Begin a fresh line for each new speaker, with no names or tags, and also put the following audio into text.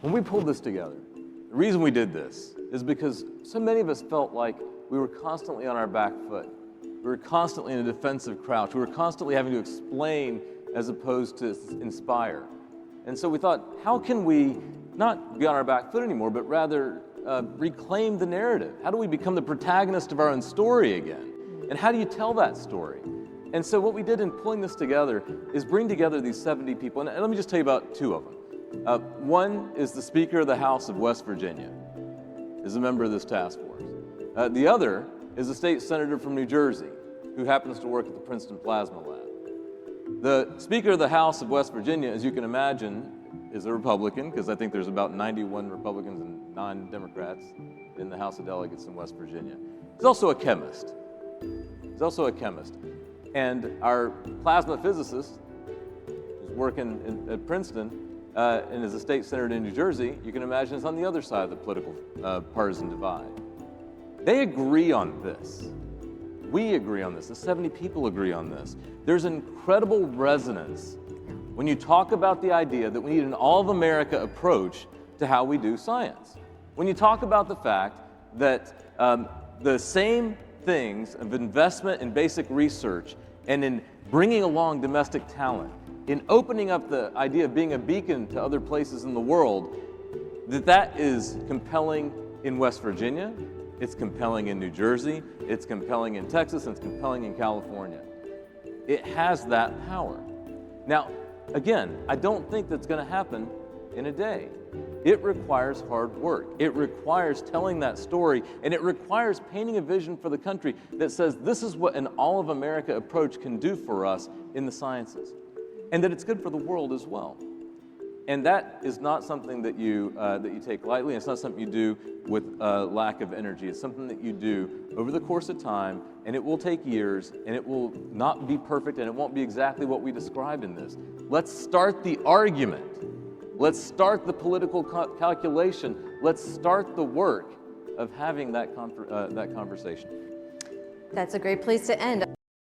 When we pulled this together, the reason we did this is because so many of us felt like we were constantly on our back foot. We were constantly in a defensive crouch. We were constantly having to explain as opposed to inspire. And so we thought, how can we not be on our back foot anymore, but rather reclaim the narrative? How do we become the protagonist of our own story again? And how do you tell that story? And so what we did in pulling this together is bring together these 70 people. And let me just tell you about two of them. One is the Speaker of the House of West Virginia, is a member of this task force. The other is a state senator from New Jersey, who happens to work at the Princeton Plasma Lab. The Speaker of the House of West Virginia, as you can imagine, is a Republican, because I think there's about 91 Republicans and 9 Democrats in the House of Delegates in West Virginia. He's also a chemist. And our plasma physicist, who's working at Princeton, and is a state senator in New Jersey, you can imagine is on the other side of the political partisan divide. They agree on this. We agree on this. The 70 people agree on this. There's incredible resonance when you talk about the idea that we need an all-of-America approach to how we do science. When you talk about the fact that the same things of investment in basic research and in bringing along domestic talent, in opening up the idea of being a beacon to other places in the world, that is compelling in West Virginia, it's compelling in New Jersey, it's compelling in Texas, and it's compelling in California. It has that power. Now, again, I don't think that's going to happen in a day. It requires hard work. It requires telling that story, and it requires painting a vision for the country that says this is what an all-of-America approach can do for us in the sciences, and that it's good for the world as well. And that is not something that you take lightly. It's not something you do with lack of energy. It's something that you do over the course of time, and it will take years, and it will not be perfect, and it won't be exactly what we described in this. Let's start the argument. Let's start the political calculation. Let's start the work of having that conversation.
That's a great place to end.